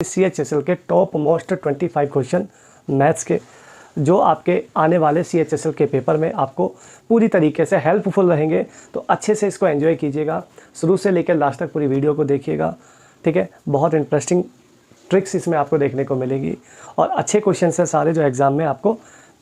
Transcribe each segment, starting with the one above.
CHSL के top most 25 question maths के जो आपके आने वाले CHSL के पेपर में आपको पूरी तरीके से हेल्पफुल रहेंगे। तो अच्छे से इसको एंजॉय कीजिएगा, शुरू से लेकर लास्ट तक पूरी वीडियो को देखिएगा, ठीक है। बहुत इंटरेस्टिंग ट्रिक्स इसमें आपको देखने को मिलेगी और अच्छे क्वेश्चन है सारे जो एग्ज़ाम में आपको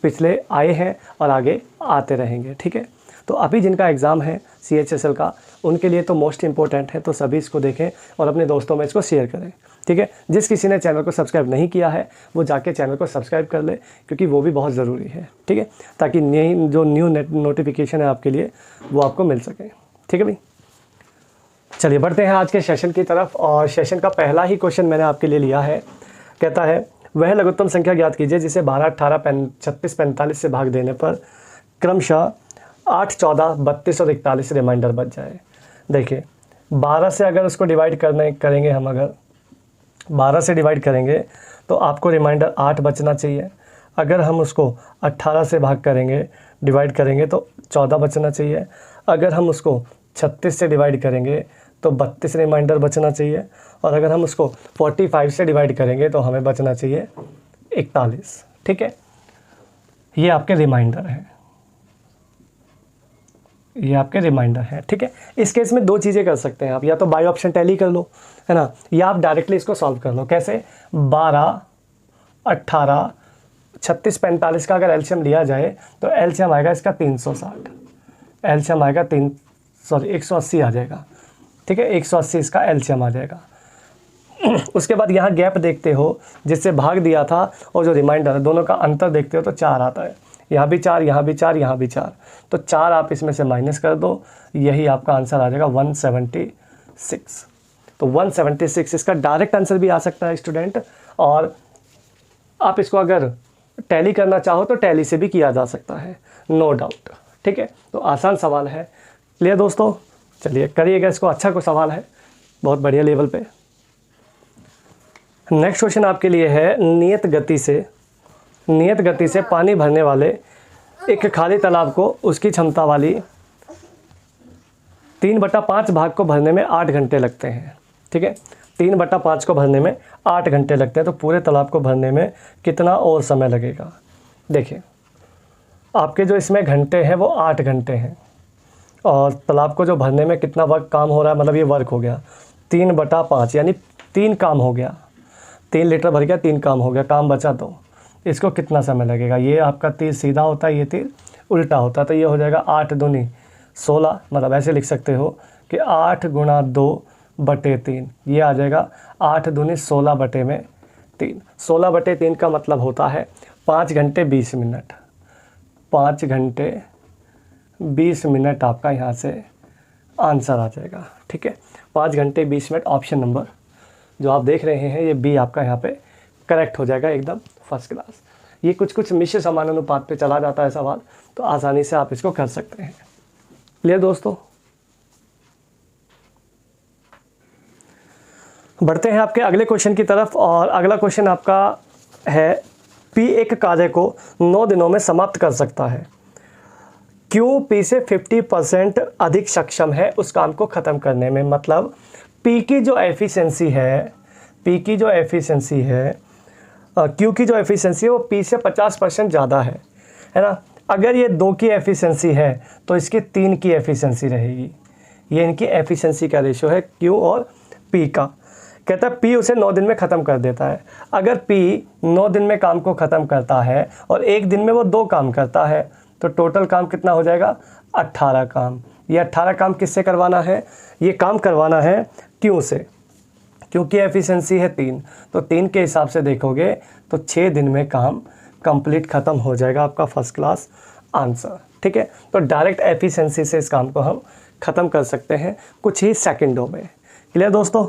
पिछले आए हैं और आगे आते रहेंगे, ठीक है। तो अभी जिनका एग्ज़ाम है CHSL का, उनके लिए तो मोस्ट इम्पोर्टेंट है, तो सभी इसको देखें और अपने दोस्तों में इसको शेयर करें, ठीक है। जिस किसी ने चैनल को सब्सक्राइब नहीं किया है वो जाके चैनल को सब्सक्राइब कर ले, क्योंकि वो भी बहुत ज़रूरी है, ठीक है, ताकि नई जो न्यू नोटिफिकेशन है आपके लिए वो आपको मिल सके, ठीक है भाई। चलिए बढ़ते हैं आज के सेशन की तरफ। और सेशन का पहला ही क्वेश्चन मैंने आपके लिए लिया है। कहता है वह लघुत्तम संख्या ज्ञात कीजिए जिसे 12, 18, 36, 45 से भाग देने पर क्रमशः 8, 14, 32 और 41 रिमाइंडर बच जाए। देखिए 12 से अगर उसको डिवाइड करेंगे हम, अगर 12 से डिवाइड करेंगे तो आपको रिमाइंडर 8 बचना चाहिए। अगर हम उसको 18 से भाग करेंगे, डिवाइड करेंगे तो 14 बचना चाहिए। अगर हम उसको 36 से डिवाइड करेंगे तो 32 रिमाइंडर बचना चाहिए। और अगर हम उसको 45 से डिवाइड करेंगे तो हमें बचना चाहिए 41, ठीक है। ये आपके रिमाइंडर हैं, ये आपके रिमाइंडर है, ठीक है। इस केस में दो चीज़ें कर सकते हैं आप, या तो बाय ऑप्शन टैली कर लो, है ना, या आप डायरेक्टली इसको सॉल्व कर लो। कैसे? 12, 18, 36, 45 का अगर एलसीएम लिया जाए तो एलसीएम आएगा इसका 360, एलसीएम आएगा 180 आ जाएगा, ठीक है। 180 इसका एलसीएम आ जाएगा। उसके बाद यहाँ गैप देखते हो, जिससे भाग दिया था और जो रिमाइंडर है दोनों का अंतर देखते हो तो 4 आता है। यहाँ भी 4, यहाँ भी 4, यहाँ भी 4, तो 4 आप इसमें से माइनस कर दो, यही आपका आंसर आ जाएगा 176। तो 176 इसका डायरेक्ट आंसर भी आ सकता है स्टूडेंट। और आप इसको अगर टैली करना चाहो तो टैली से भी किया जा सकता है, नो डाउट, ठीक है। तो आसान सवाल है, क्लियर दोस्तों। चलिए करिएगा इसको, अच्छा को सवाल है, बहुत बढ़िया लेवल पे। नेक्स्ट क्वेश्चन आपके लिए है नियत गति से पानी भरने वाले एक खाली तालाब को उसकी क्षमता वाली 3/5 भाग को भरने में 8 घंटे लगते हैं, ठीक है। 3/5 को भरने में 8 घंटे लगते हैं, तो पूरे तालाब को भरने में कितना और समय लगेगा? देखिए आपके जो इसमें घंटे हैं वो 8 घंटे हैं, और तालाब को जो भरने में कितना वर्क काम हो रहा है, मतलब ये वर्क हो गया 3/5, यानी 3 काम हो गया, 3 लीटर भर गया, 3 काम हो गया, काम बचा तो इसको कितना समय लगेगा? ये आपका तीर सीधा होता है, ये तीर उल्टा होता है, तो ये हो जाएगा 8 दूनी 16, मतलब ऐसे लिख सकते हो कि 8 गुणा 2/3, ये आ जाएगा 8 दूनी 16/3। 16/3 का मतलब होता है 5 घंटे 20 मिनट, 5 घंटे 20 मिनट आपका यहाँ से आंसर आ जाएगा, ठीक है। 5 घंटे 20 मिनट, ऑप्शन नंबर जो आप देख रहे हैं ये बी आपका यहाँ पे करेक्ट हो जाएगा, एकदम फर्स्ट क्लास। ये कुछ मिश्र समानुपात पे चला जाता है सवाल, तो आसानी से आप इसको कर सकते हैं, क्लियर दोस्तों। बढ़ते हैं आपके अगले क्वेश्चन की तरफ, और अगला क्वेश्चन आपका है P एक कार्य को 9 दिनों में समाप्त कर सकता है, क्यों P से 50% अधिक सक्षम है उस काम को ख़त्म करने में। मतलब P की जो एफिशिएंसी है, Q की जो एफिशिएंसी है वो P से 50% ज़्यादा है ना। अगर ये 2 की एफिशिएंसी है तो इसकी 3 की एफिशिएंसी रहेगी। ये इनकी एफिशिएंसी का रेशो है Q और P का। कहता है P उसे 9 दिन में ख़त्म कर देता है। अगर P 9 दिन में काम को ख़त्म करता है और 1 दिन में वो 2 काम करता है, तो टोटल काम कितना हो जाएगा? 18 काम। ये 18 काम किससे करवाना है? ये काम करवाना है Q से, क्योंकि एफिशिएंसी है 3, तो 3 के हिसाब से देखोगे तो 6 दिन में काम कंप्लीट ख़त्म हो जाएगा, आपका फर्स्ट क्लास आंसर, ठीक है। तो डायरेक्ट एफिशिएंसी से इस काम को हम ख़त्म कर सकते हैं कुछ ही सेकंडों में, क्लियर दोस्तों।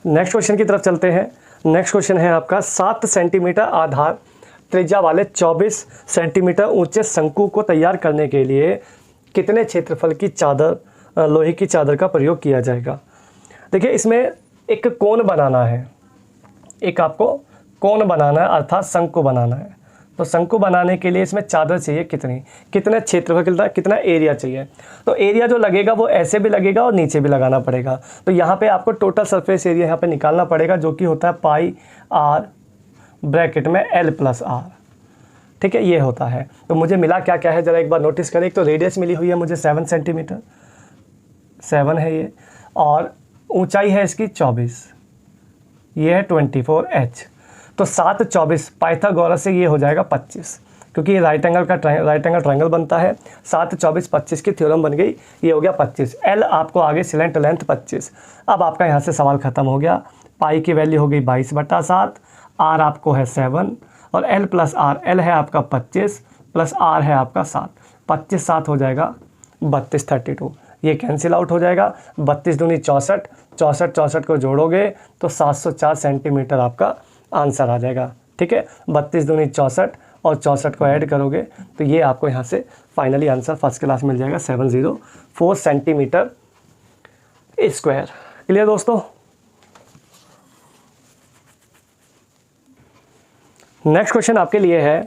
नेक्स्ट क्वेश्चन की तरफ चलते हैं। नेक्स्ट क्वेश्चन है आपका 7 सेंटीमीटर आधार त्रिज्या वाले 24 सेंटीमीटर ऊंचे शंकु को तैयार करने के लिए कितने क्षेत्रफल की चादर, लोहे की चादर का प्रयोग किया जाएगा। देखिए इसमें एक कोण बनाना है, एक आपको कोण बनाना है, अर्थात शंकु बनाना है। तो शंकु बनाने के लिए इसमें चादर चाहिए कितनी, कितने क्षेत्रफल, कितना एरिया चाहिए। तो एरिया जो लगेगा वो ऐसे भी लगेगा और नीचे भी लगाना पड़ेगा। तो यहाँ पे आपको टोटल सरफेस एरिया यहाँ पे निकालना पड़ेगा, जो कि होता है पाई आर ब्रैकेट में L + R। ठीक है, ये होता है। तो मुझे मिला क्या क्या है ज़रा एक बार नोटिस करें। एक तो रेडियस मिली हुई है मुझे 7 सेंटीमीटर, 7 है ये, और ऊंचाई है इसकी 24, ये है 24H। तो 7 24 पाइथागोरस से ये हो जाएगा 25, क्योंकि ये राइट एंगल ट्रायंगल बनता है। 7 24 25 की थ्योरम बन गई, ये हो गया 25। L आपको आगे सिलेंट लेंथ 25। अब आपका यहाँ से सवाल ख़त्म हो गया। पाई की वैल्यू हो गई 22/7, R आपको है 7 और L + R, L है आपका 25 + R है आपका 7, 25 7 हो जाएगा 32 32। ये कैंसिल आउट हो जाएगा। 32 दूनी 64, 64 64 को जोड़ोगे तो 704 सेंटीमीटर आपका आंसर आ जाएगा। ठीक है, 32 दूनी 64 और 64 को ऐड करोगे तो ये आपको यहाँ से फाइनली आंसर फर्स्ट क्लास मिल जाएगा 704 सेंटीमीटर स्क्वायर। क्लियर दोस्तों। नेक्स्ट क्वेश्चन आपके लिए है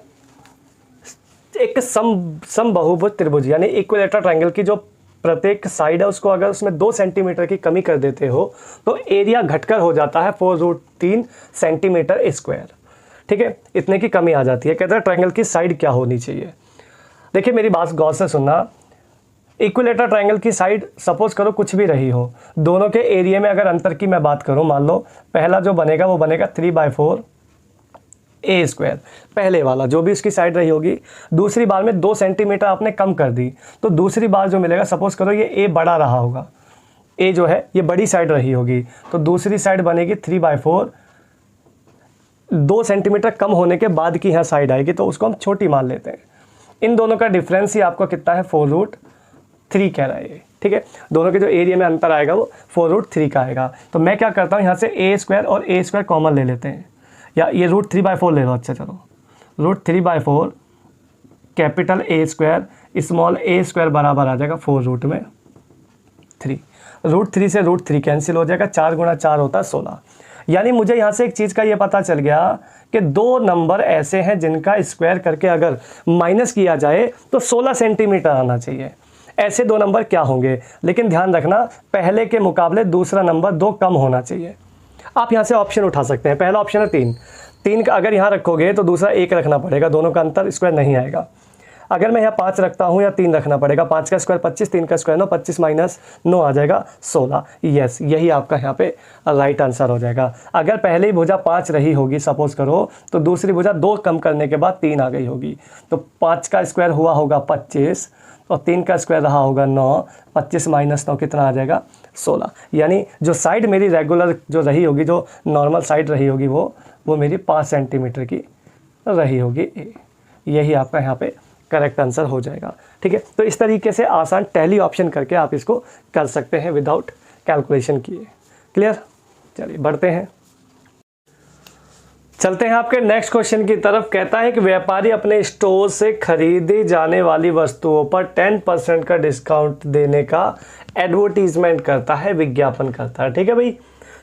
एक समबाहुभुज त्रिभुज यानी इक्विलेटरल ट्रायंगल की जो प्रत्येक साइड है उसको अगर उसमें 2 सेंटीमीटर की कमी कर देते हो तो एरिया घटकर हो जाता है 4√3 सेंटीमीटर स्क्वायर। ठीक है, इतने की कमी आ जाती है। कहते हैं ट्रायंगल की साइड क्या होनी चाहिए। देखिए मेरी बात गौर से सुनना। इक्विलेटरल ट्रायंगल की साइड सपोज करो कुछ भी रही हो, दोनों के एरिया में अगर अंतर की मैं बात करूं, मान लो पहला जो बनेगा वो बनेगा 3/4 A स्क्वायर, पहले वाला जो भी उसकी साइड रही होगी। दूसरी बार में 2 सेंटीमीटर आपने कम कर दी तो दूसरी बार जो मिलेगा, सपोज करो ये A बड़ा रहा होगा, A जो है ये बड़ी साइड रही होगी, तो दूसरी साइड बनेगी 3/4, 2 सेंटीमीटर कम होने के बाद की यहाँ साइड आएगी तो उसको हम छोटी मान लेते हैं। इन दोनों का डिफरेंस ही आपको कितना है 4√3 कह रहा है ये। ठीक है, दोनों के जो एरिया में अंतर आएगा वो 4√3 का आएगा। तो मैं क्या करता हूँ, यहाँ से A स्क्वायर और A स्क्वायर कॉमन ले लेते हैं, या ये √3/4 ले लो। अच्छा चलो, √3/4 capital A square small a square बराबर आ जाएगा 4√3। √3 से √3 कैंसिल हो जाएगा, 4 × 4 होता है 16। यानी मुझे यहाँ से एक चीज़ का ये पता चल गया कि 2 नंबर ऐसे हैं जिनका स्क्वायर करके अगर माइनस किया जाए तो 16 सेंटीमीटर आना चाहिए। ऐसे 2 नंबर क्या होंगे, लेकिन ध्यान रखना पहले के मुकाबले दूसरा नंबर 2 कम होना चाहिए। आप यहाँ से ऑप्शन उठा सकते हैं। पहला ऑप्शन है 3 का अगर यहाँ रखोगे तो दूसरा 1 रखना पड़ेगा, दोनों का अंतर स्क्वायर नहीं आएगा। अगर मैं यहाँ 5 रखता हूँ या 3 रखना पड़ेगा, 5 का स्क्वायर 25, 3 का स्क्वायर 9, 25 - 9 आ जाएगा 16। यस, यही आपका यहाँ पे राइट आंसर हो जाएगा। अगर पहले ही भुजा 5 रही होगी सपोज करो, तो दूसरी भुजा 2 कम करने के बाद 3 आ गई होगी, तो 5 का स्क्वायर हुआ होगा 25 और 3 का स्क्वायर रहा होगा 9, 25 - 9 कितना आ जाएगा 16। यानी जो साइड मेरी रेगुलर जो रही होगी, जो नॉर्मल साइड रही होगी वो मेरी 5 सेंटीमीटर की रही होगी। यही आपका यहाँ पे करेक्ट आंसर हो जाएगा। ठीक है, तो इस तरीके से आसान टैली ऑप्शन करके आप इसको कर सकते हैं विदाउट कैलकुलेशन किए। क्लियर, चलिए बढ़ते हैं, चलते हैं आपके नेक्स्ट क्वेश्चन की तरफ। कहता है कि व्यापारी अपने स्टोर से खरीदी जाने वाली वस्तुओं पर 10% का डिस्काउंट देने का एडवर्टीजमेंट करता है, विज्ञापन करता है। ठीक है भाई,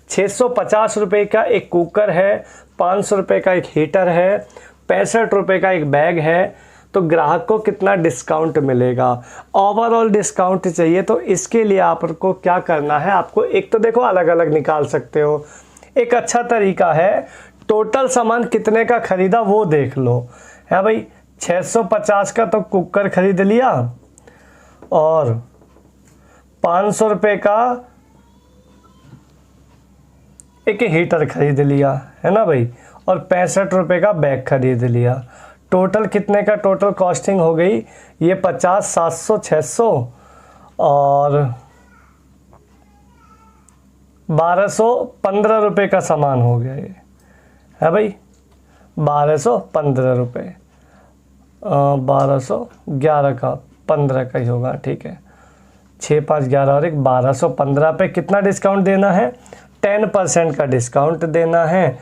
650 रुपये का एक कुकर है, 500 रुपये का एक हीटर है, 65 रुपये का एक बैग है, तो ग्राहक को कितना डिस्काउंट मिलेगा। ओवरऑल डिस्काउंट चाहिए, तो इसके लिए आपको क्या करना है, आपको एक तो देखो अलग अलग निकाल सकते हो। एक अच्छा तरीका है टोटल सामान कितने का खरीदा वो देख लो। है भाई, 650 का तो कुकर खरीद लिया और 500 रुपये का एक हीटर खरीद लिया, है ना भाई, और 65 रुपये का बैग खरीद लिया। टोटल कितने का टोटल कॉस्टिंग हो गई, ये 50, 700, 600 और 1215 रुपये का सामान हो गया ये, है भाई, 1215 रुपये, 1211 का 15 का ही होगा। ठीक है, 6 5 11 और 1 1215 पे कितना डिस्काउंट देना है, 10% का डिस्काउंट देना है।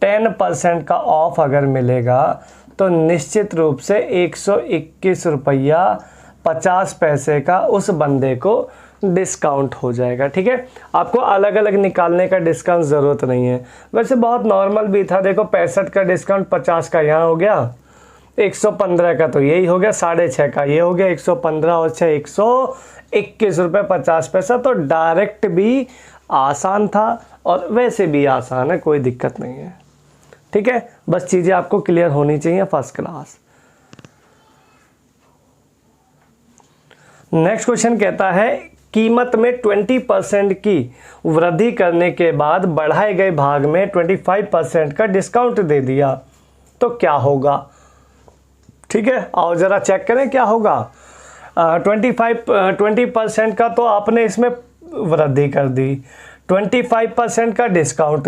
10% का ऑफ अगर मिलेगा तो निश्चित रूप से 121 रुपया 50 पैसे का उस बंदे को डिस्काउंट हो जाएगा। ठीक है, आपको अलग अलग निकालने का डिस्काउंट ज़रूरत नहीं है। वैसे बहुत नॉर्मल भी था, देखो 65 का डिस्काउंट 50 का यहाँ हो गया, 115 का तो यही हो गया, 6.5 का ये हो गया, 115 और 6 121 रुपये 50 पैसा। तो डायरेक्ट भी आसान था और वैसे भी आसान है, कोई दिक्कत नहीं है। ठीक है, बस चीज़ें आपको क्लियर होनी चाहिए, फर्स्ट क्लास। नेक्स्ट क्वेश्चन कहता है कीमत में 20% की वृद्धि करने के बाद बढ़ाए गए भाग में 25% का डिस्काउंट दे दिया तो क्या होगा। ठीक है, और ज़रा चेक करें क्या होगा। 20% का तो आपने इसमें वृद्धि कर दी, 25% का डिस्काउंट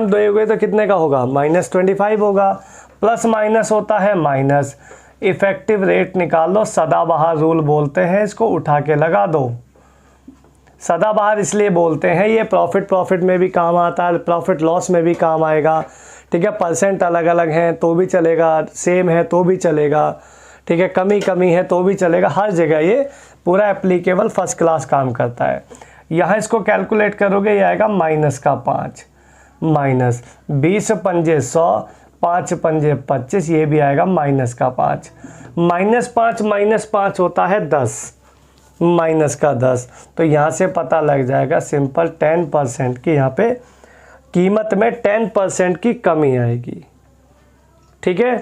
दोगे तो कितने का होगा, -25 होगा। प्लस माइनस होता है माइनस, इफेक्टिव रेट निकाल लो, सदाबहार रूल बोलते हैं इसको, उठा के लगा दो। सदाबहार इसलिए बोलते हैं, ये प्रॉफिट में भी काम आता है, प्रॉफिट लॉस में भी काम आएगा। ठीक है, परसेंट अलग अलग हैं तो भी चलेगा, सेम है तो भी चलेगा, ठीक है, कमी है तो भी चलेगा, हर जगह ये पूरा एप्लीकेबल फर्स्ट क्लास काम करता है। यहाँ इसको कैलकुलेट करोगे ये आएगा -5 माइनस 20 पंजे 100, 5 पंजे 25, ये भी आएगा -5। -5 होता है 10, -10। तो यहाँ से पता लग जाएगा सिंपल 10% की यहाँ पे कीमत में 10% की कमी आएगी। ठीक है,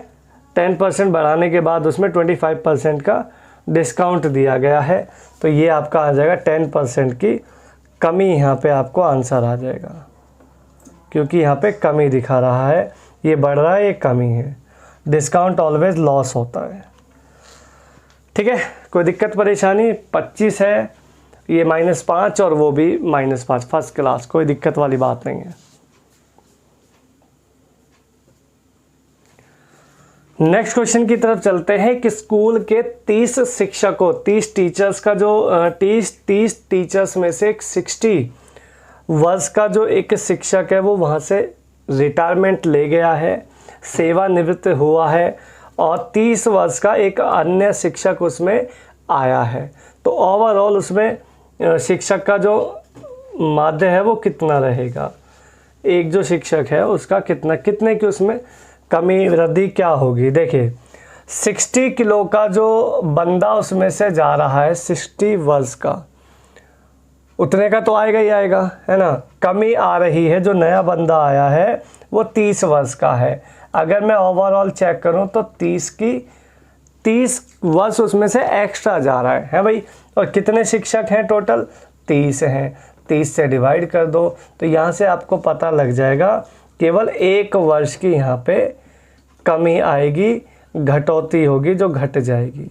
10% बढ़ाने के बाद उसमें 25% का डिस्काउंट दिया गया है, तो ये आपका आ जाएगा 10% की कमी। यहाँ पे आपको आंसर आ जाएगा, क्योंकि यहाँ पे कमी दिखा रहा है, ये बढ़ रहा है ये कमी है। डिस्काउंट ऑलवेज लॉस होता है। ठीक है, कोई दिक्कत परेशानी। 25 है, ये -5 और वो भी -5, फर्स्ट क्लास, कोई दिक्कत वाली बात नहीं है। नेक्स्ट क्वेश्चन की तरफ चलते हैं कि स्कूल के 30 शिक्षकों, 30 टीचर्स का जो 30 टीचर्स में से 60 वर्ष का जो एक शिक्षक है वो वहाँ से रिटायरमेंट ले गया है, सेवानिवृत्त हुआ है, और 30 वर्ष का एक अन्य शिक्षक उसमें आया है। तो ओवरऑल उसमें शिक्षक का जो माध्य है वो कितना रहेगा, एक जो शिक्षक है उसका कितने की उसमें कमी वृद्धि क्या होगी। देखिए 60 किलो का जो बंदा उसमें से जा रहा है, 60 वर्ष का, उतने का तो आएगा ही आएगा, है ना। कमी आ रही है, जो नया बंदा आया है वो 30 वर्ष का है। अगर मैं ओवरऑल चेक करूं तो 30 वर्ष उसमें से एक्स्ट्रा जा रहा है भाई। और कितने शिक्षक हैं टोटल, 30 हैं, 30 से डिवाइड कर दो तो यहाँ से आपको पता लग जाएगा केवल 1 वर्ष की यहाँ पे कमी आएगी, घटौती होगी जो घट जाएगी।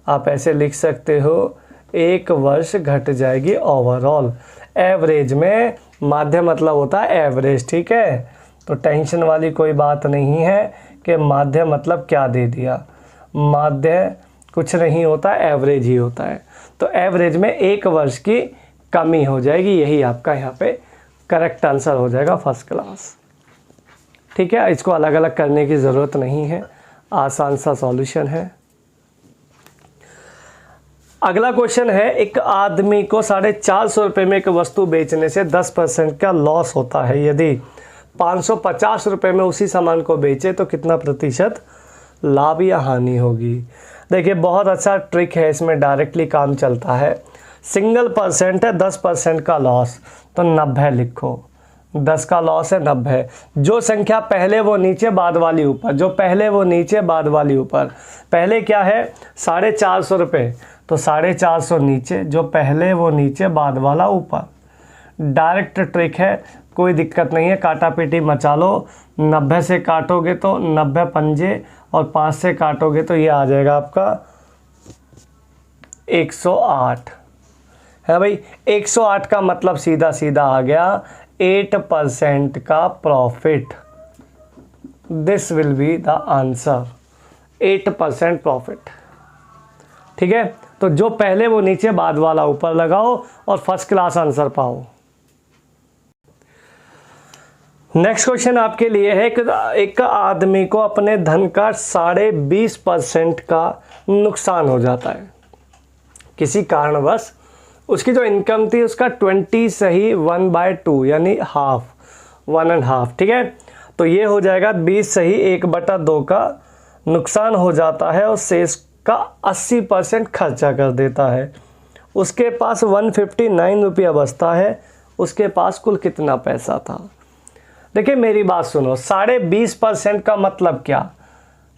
आप ऐसे लिख सकते हो 1 वर्ष घट जाएगी ओवरऑल। एवरेज में माध्य मतलब होता है एवरेज, ठीक है। तो टेंशन वाली कोई बात नहीं है कि माध्य मतलब क्या दे दिया, माध्य कुछ नहीं होता, एवरेज ही होता है। तो एवरेज में 1 वर्ष की कमी हो जाएगी, यही आपका यहाँ पे करेक्ट आंसर हो जाएगा, फर्स्ट क्लास। ठीक है, इसको अलग अलग करने की ज़रूरत नहीं है, आसान सा सॉल्यूशन है। अगला क्वेश्चन है, एक आदमी को 450 रुपये में एक वस्तु बेचने से 10% का लॉस होता है। यदि 550 रुपये में उसी सामान को बेचे तो कितना प्रतिशत लाभ या हानि होगी। देखिए बहुत अच्छा ट्रिक है, इसमें डायरेक्टली काम चलता है। सिंगल परसेंट है, 10% का लॉस, तो 90 लिखो। 10 का लॉस है 90। जो संख्या पहले वो नीचे बाद वाली ऊपर, जो पहले वो नीचे बाद वाली ऊपर। पहले क्या है 450 रुपये, तो 450 नीचे, जो पहले वो नीचे बाद वाला ऊपर। डायरेक्ट ट्रिक है, कोई दिक्कत नहीं है, काटा पीटी मचा लो। 90 से काटोगे तो 90 पंजे, और 5 से काटोगे तो ये आ जाएगा आपका 108 है भाई। 108 का मतलब सीधा सीधा आ गया 8% का profit. This will be the answer, 8% profit. ठीक है, तो जो पहले वो नीचे बाद वाला ऊपर लगाओ और फर्स्ट क्लास आंसर पाओ। नेक्स्ट क्वेश्चन आपके लिए है, एक आदमी को अपने धन का 20.5% का नुकसान हो जाता है किसी कारणवश। उसकी जो इनकम थी उसका 20 सही 1/2 यानी हाफ, 1.5। ठीक है, तो ये हो जाएगा 20 सही 1/2 का नुकसान हो जाता है और शेष का 80% खर्चा कर देता है। उसके पास 159 रुपया बचता है। उसके पास कुल कितना पैसा था? देखिए मेरी बात सुनो, 20.5% का मतलब क्या?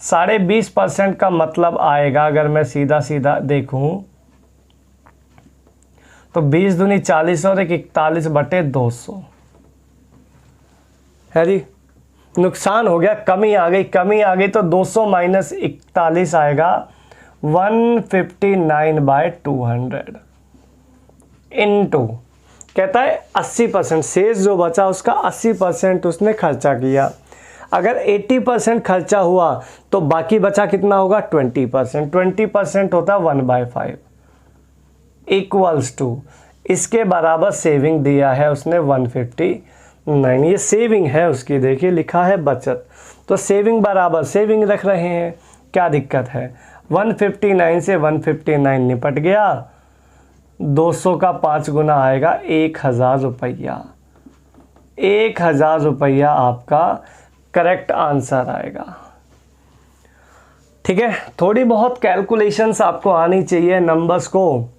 20.5% का मतलब आएगा, अगर मैं सीधा सीधा देखूं तो 20 दूनी 40 और 41/200 है जी। नुकसान हो गया, कमी आ गई तो 200 माइनस 41 आएगा 159/200 इनटू, कहता है 80%, शेष जो बचा उसका 80% उसने खर्चा किया। अगर 80% खर्चा हुआ तो बाकी बचा कितना होगा? 20%। 20% होता है 1/5 इक्वल्स टू, इसके बराबर सेविंग दिया है उसने 159। ये सेविंग है उसकी, देखिए लिखा है बचत, तो सेविंग बराबर सेविंग रख रहे हैं, क्या दिक्कत है? 159 से 159 निपट गया, 200 का 5 गुना आएगा 1000 रुपया। 1000 रुपया आपका करेक्ट आंसर आएगा। ठीक है, थोड़ी बहुत कैलकुलेशंस आपको आनी चाहिए। नंबर्स को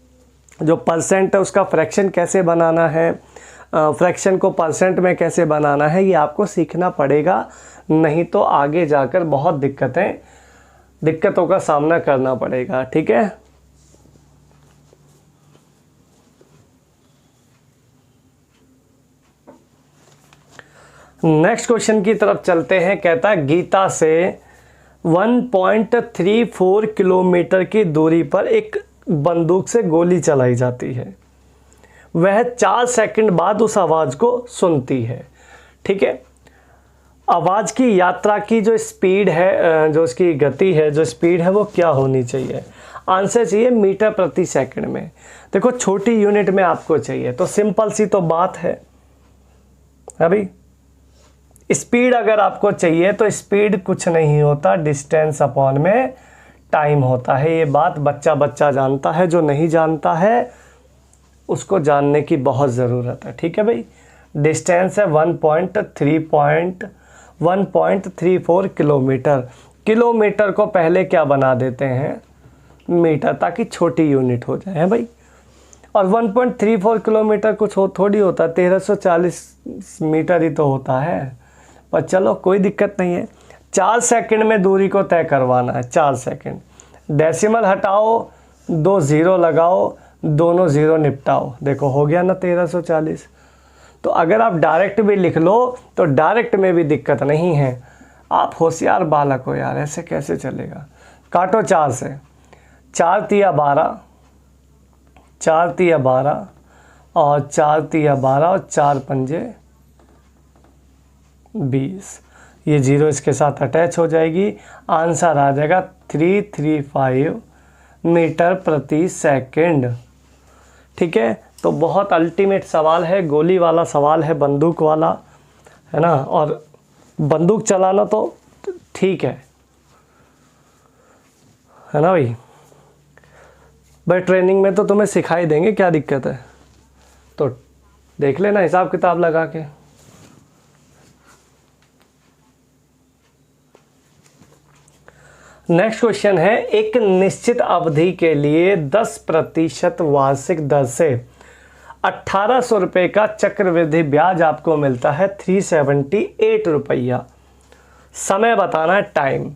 जो परसेंट है उसका फ्रैक्शन कैसे बनाना है, फ्रैक्शन को परसेंट में कैसे बनाना है, ये आपको सीखना पड़ेगा, नहीं तो आगे जाकर बहुत दिक्कतों का सामना करना पड़ेगा। ठीक है, नेक्स्ट क्वेश्चन की तरफ चलते हैं। कहता है गीता से 1.34 किलोमीटर की दूरी पर एक बंदूक से गोली चलाई जाती है। वह 4 सेकंड बाद उस आवाज़ को सुनती है। ठीक है, आवाज़ की यात्रा की जो स्पीड है, जो उसकी गति है, जो स्पीड है वो क्या होनी चाहिए? आंसर चाहिए मीटर प्रति सेकंड में। देखो छोटी यूनिट में आपको चाहिए, तो सिंपल सी तो बात है अभी। स्पीड अगर आपको चाहिए तो स्पीड कुछ नहीं होता, डिस्टेंस अपॉन में टाइम होता है। ये बात बच्चा जानता है, जो नहीं जानता है उसको जानने की बहुत ज़रूरत है। ठीक है भाई, डिस्टेंस है 1.34 किलोमीटर। किलोमीटर को पहले क्या बना देते हैं? मीटर, ताकि छोटी यूनिट हो जाए भाई। और 1.34 किलोमीटर कुछ थोड़ी होता है, 1340 मीटर ही तो होता है। पर चलो कोई दिक्कत नहीं है। 4 सेकंड में दूरी को तय करवाना है, 4 सेकंड। डेसिमल हटाओ, 2 ज़ीरो लगाओ, दोनों ज़ीरो निपटाओ, देखो हो गया ना 1340। तो अगर आप डायरेक्ट भी लिख लो तो डायरेक्ट में भी दिक्कत नहीं है। आप होशियार बालक हो यार, ऐसे कैसे चलेगा? काटो 4 से, 4 तिया 12, 4 तिया 12 और 4 तिया 12 और 4 पंजे 20। ये जीरो इसके साथ अटैच हो जाएगी, आंसर आ जाएगा 335 मीटर प्रति सेकंड। ठीक है, तो बहुत अल्टीमेट सवाल है, गोली वाला सवाल है, बंदूक वाला है ना। और बंदूक चलाना तो ठीक है ना भाई ट्रेनिंग में तो तुम्हें सिखाई देंगे, क्या दिक्कत है? तो देख लेना हिसाब किताब लगा के। नेक्स्ट क्वेश्चन है, एक निश्चित अवधि के लिए 10% वार्षिक दर से 1800 रुपये का चक्रवृद्धि ब्याज आपको मिलता है 378 रुपया। समय बताना है, टाइम।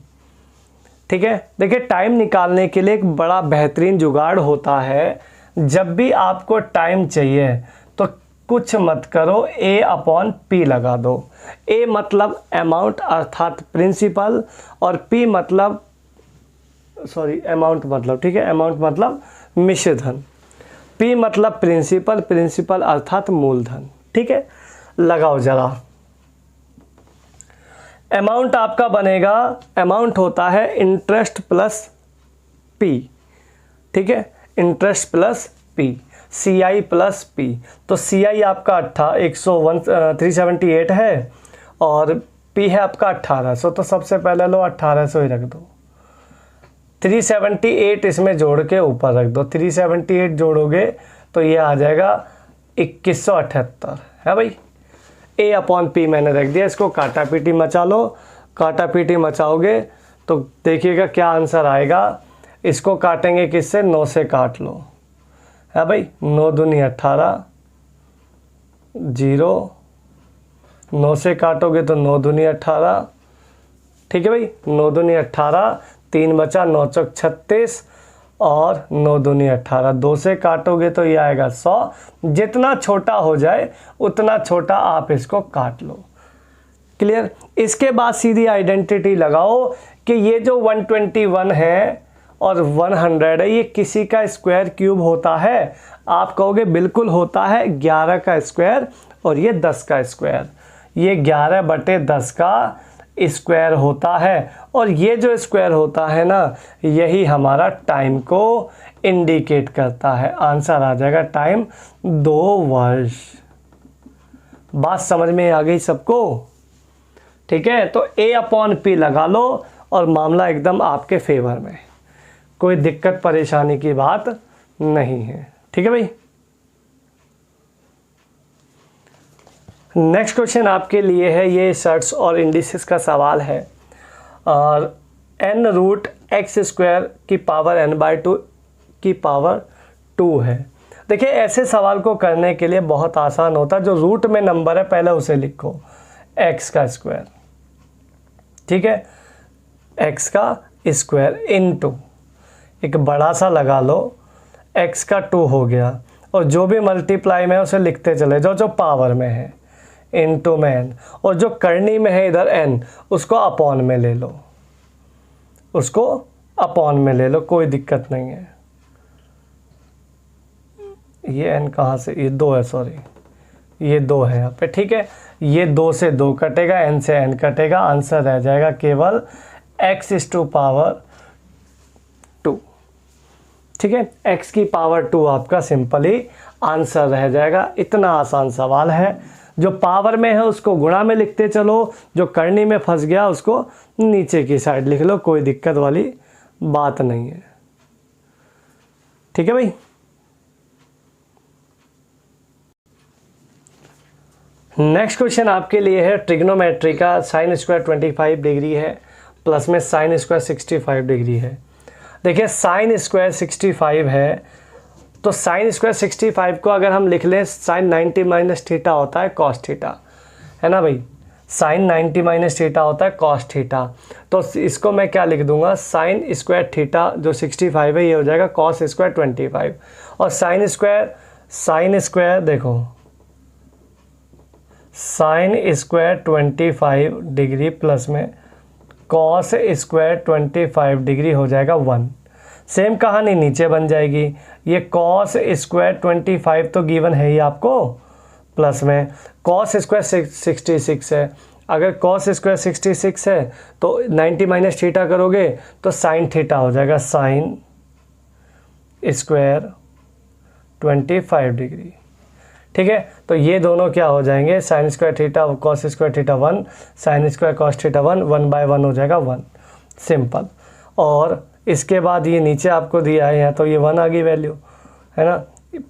ठीक है, देखिए टाइम निकालने के लिए एक बड़ा बेहतरीन जुगाड़ होता है। जब भी आपको टाइम चाहिए तो कुछ मत करो, A/P लगा दो। A मतलब अमाउंट अर्थात प्रिंसिपल, और P मतलब अमाउंट मतलब, ठीक है, अमाउंट मतलब मिश्र धन। P मतलब प्रिंसिपल अर्थात मूलधन। ठीक है, लगाओ जरा। अमाउंट आपका बनेगा, अमाउंट होता है इंटरेस्ट प्लस P। ठीक है, interest plus P, CI plus P। तो CI आपका 378 है और P है आपका 1800। तो सबसे पहले लो 1800 ही रख दो, 378 इसमें जोड़ के ऊपर रख दो। 378 जोड़ोगे तो ये आ जाएगा 2178 है भाई। A/P मैंने रख दिया, इसको काटा पीटी मचा लो। काटा पीटी मचाओगे तो देखिएगा क्या आंसर आएगा। इसको काटेंगे किससे, 9 से काट लो, है भाई। 9 दूनी 18, 0, 9 से काटोगे तो 9 दूनी 18, ठीक है भाई। 9 दूनी 18, 3 बचा, 9 चौक 36 और 9 दूनी 18, 2 से काटोगे तो ये आएगा 100। जितना छोटा हो जाए उतना छोटा आप इसको काट लो। क्लियर। इसके बाद सीधी आइडेंटिटी लगाओ कि ये जो 121 है और 100 है, ये किसी का स्क्वायर क्यूब होता है। आप कहोगे बिल्कुल होता है, 11 का स्क्वायर और ये 10 का स्क्वायर। ये 11/10 का स्क्वायर होता है और ये जो स्क्वायर होता है ना, यही हमारा टाइम को इंडिकेट करता है। आंसर आ जाएगा टाइम 2 वर्ष। बात समझ में आ गई सबको? ठीक है, तो A/P लगा लो और मामला एकदम आपके फेवर में, कोई दिक्कत परेशानी की बात नहीं है। ठीक है भाई। नेक्स्ट क्वेश्चन आपके लिए है, ये सर्ट्स और इंडिसेस का सवाल है। और n√x² की पावर n/2 की पावर 2 है। देखिए ऐसे सवाल को करने के लिए बहुत आसान होता है। जो रूट में नंबर है पहले उसे लिखो, x का स्क्वायर, ठीक है, x का स्क्वायर इनटू एक बड़ा सा लगा लो, x का 2 हो गया, और जो भी मल्टीप्लाई में है उसे लिखते चले जाओ, जो पावर में है इनटू में n, और जो करनी में है इधर n, उसको अपॉन में ले लो, उसको अपॉन में ले लो, कोई दिक्कत नहीं है। ये n कहाँ से, ये 2 है, सॉरी ये 2 है यहाँ पे, ठीक है। ये 2 से 2 कटेगा, n से n कटेगा, आंसर रह जाएगा केवल x⁻², ठीक है। x की पावर 2 आपका सिंपली आंसर रह जाएगा। इतना आसान सवाल है। जो पावर में है उसको गुणा में लिखते चलो, जो करनी में फंस गया उसको नीचे की साइड लिख लो, कोई दिक्कत वाली बात नहीं है। ठीक है भाई। नेक्स्ट क्वेश्चन आपके लिए है ट्रिग्नोमेट्री का। sin² 25 डिग्री है, प्लस में sin² 65 डिग्री है। देखिए sin² 65 है, तो sin² 65 को अगर हम लिख लें, sin 90 - थीटा होता है cos थीटा, है ना भाई। sin 90 - थीटा होता है cos थीटा। तो इसको मैं क्या लिख दूंगा, sin² थीटा जो 65 है ये हो जाएगा cos² 25, और sin² देखो sin² 25 डिग्री प्लस में cos² 25 डिग्री हो जाएगा 1। सेम कहानी नीचे बन जाएगी। ये cos² 25 तो गिवन है ही आपको, प्लस में cos² 66 है। अगर cos² 66 है तो 90 - थीटा करोगे तो sin थीटा हो जाएगा sin² 25 डिग्री, ठीक है। तो ये दोनों क्या हो जाएंगे, sin² theta cos² theta 1, sin² cos theta 1, 1/1 हो जाएगा 1, सिंपल। और इसके बाद ये नीचे आपको दिया है यहाँ, तो ये 1 आ गई वैल्यू, है ना।